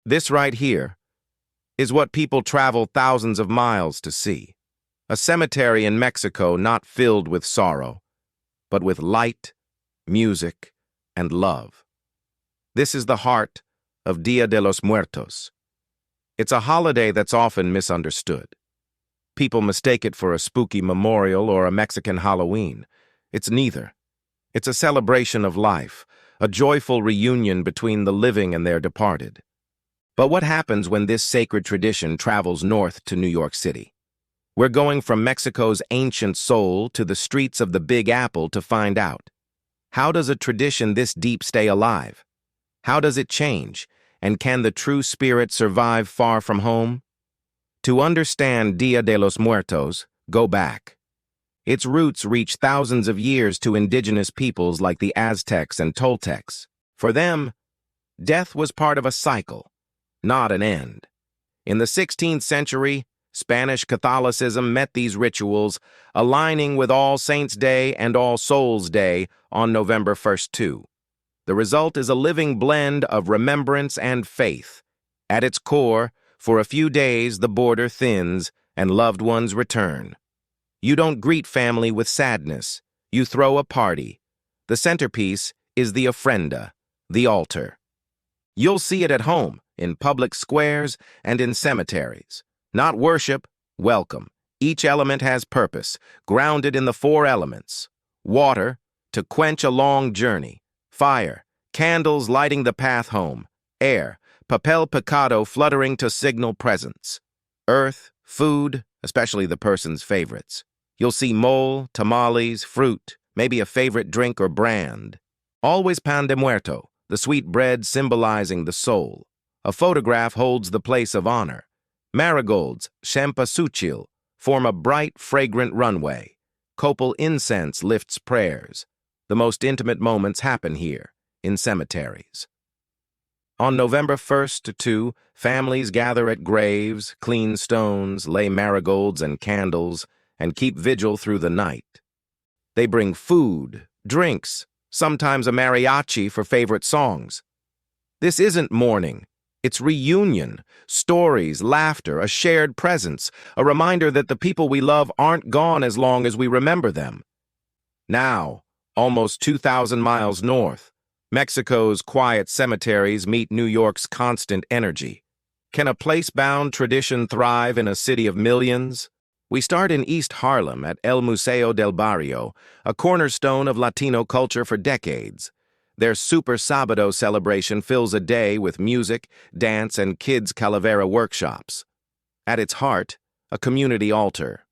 This right here is what people travel thousands of miles to see. A cemetery in Mexico not filled with sorrow, but with light, music, and love. This is the heart of Dia de los Muertos. It's a holiday that's often misunderstood. People mistake it for a spooky memorial or a Mexican Halloween. It's neither. It's a celebration of life, a joyful reunion between the living and their departed. But what happens when this sacred tradition travels north to New York City? We're going from Mexico's ancient soul to the streets of the Big Apple to find out. How does a tradition this deep stay alive? How does it change? And can the true spirit survive far from home? To understand Dia de los Muertos, go back. Its roots reach thousands of years to indigenous peoples like the Aztecs and Toltecs. For them, death was part of a cycle, not an end. In the 16th century, Spanish Catholicism met these rituals, aligning with All Saints' Day and All Souls' Day on November 1st too. The result is a living blend of remembrance and faith. At its core, for a few days the border thins and loved ones return. You don't greet family with sadness. You throw a party. The centerpiece is the ofrenda, the altar. You'll see it at home, in public squares, and in cemeteries. Not worship, welcome. Each element has purpose, grounded in the four elements. Water, to quench a long journey. Fire, candles lighting the path home. Air, papel picado fluttering to signal presence. Earth, food, especially the person's favorites. You'll see mole, tamales, fruit, maybe a favorite drink or brand. Always pan de muerto, the sweet bread symbolizing the soul. A photograph holds the place of honor. Marigolds, cempasúchil, form a bright, fragrant runway. Copal incense lifts prayers. The most intimate moments happen here, in cemeteries. On November 1st to 2, families gather at graves, clean stones, lay marigolds and candles, and keep vigil through the night. They bring food, drinks, sometimes a mariachi for favorite songs. This isn't mourning. It's reunion, stories, laughter, a shared presence, a reminder that the people we love aren't gone as long as we remember them. Now, almost 2,000 miles north, Mexico's quiet cemeteries meet New York's constant energy. Can a place-bound tradition thrive in a city of millions? We start in East Harlem at El Museo del Barrio, a cornerstone of Latino culture for decades. Their Super Sabado celebration fills a day with music, dance, and kids' calavera workshops. At its heart, a community altar.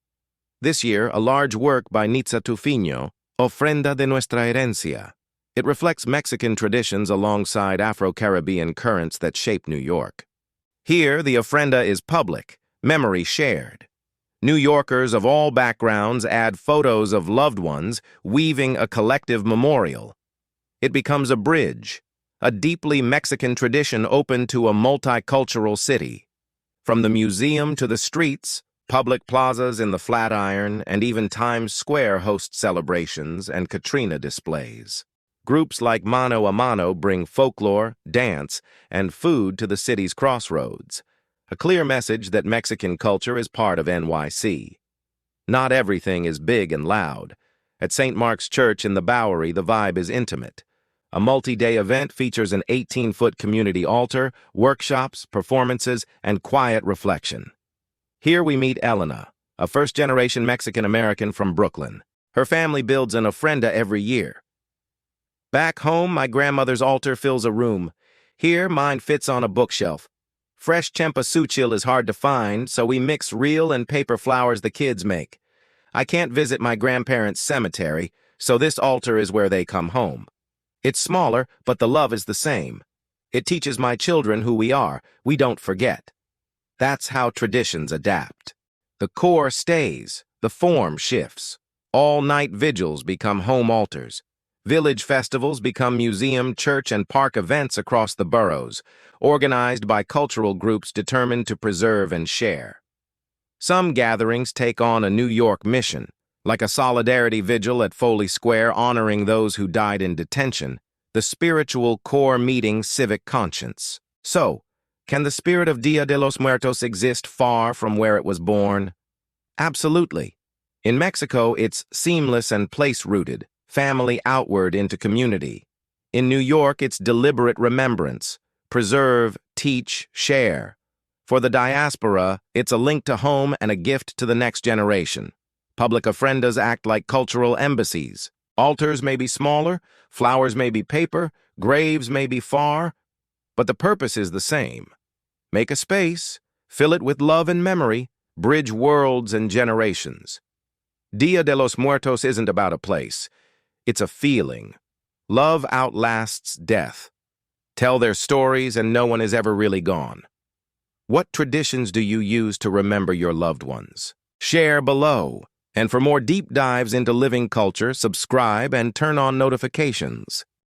This year, a large work by Nitza Tufino, Ofrenda de Nuestra Herencia. It reflects Mexican traditions alongside Afro-Caribbean currents that shape New York. Here, the ofrenda is public, memory shared. New Yorkers of all backgrounds add photos of loved ones, weaving a collective memorial. It becomes a bridge, a deeply Mexican tradition open to a multicultural city. From the museum to the streets, public plazas in the Flatiron, and even Times Square host celebrations and Katrina displays. Groups like Mano a Mano bring folklore, dance, and food to the city's crossroads. A clear message that Mexican culture is part of NYC. Not everything is big and loud. At St. Mark's Church in the Bowery, the vibe is intimate. A multi-day event features an 18-foot community altar, workshops, performances, and quiet reflection. Here we meet Elena, a first-generation Mexican-American from Brooklyn. Her family builds an ofrenda every year. Back home, my grandmother's altar fills a room. Here, mine fits on a bookshelf. Fresh cempasúchil is hard to find, so we mix real and paper flowers the kids make. I can't visit my grandparents' cemetery, so this altar is where they come home. It's smaller, but the love is the same. It teaches my children who we are. We don't forget. That's how traditions adapt. The core stays, the form shifts. All-night vigils become home altars. Village festivals become museum, church, and park events across the boroughs, organized by cultural groups determined to preserve and share. Some gatherings take on a New York mission, like a solidarity vigil at Foley Square honoring those who died in detention, the spiritual core meeting civic conscience. So, Can the spirit of Dia de los Muertos exist far from where it was born? Absolutely. In Mexico, it's seamless and place-rooted, family outward into community. In New York, it's deliberate remembrance, preserve, teach, share. For the diaspora, it's a link to home and a gift to the next generation. Public ofrendas act like cultural embassies. Altars may be smaller, flowers may be paper, graves may be far, but the purpose is the same. Make a space, fill it with love and memory, bridge worlds and generations. Dia de los Muertos isn't about a place. It's a feeling. Love outlasts death. Tell their stories and no one is ever really gone. What traditions do you use to remember your loved ones? Share below. And for more deep dives into living culture, subscribe and turn on notifications.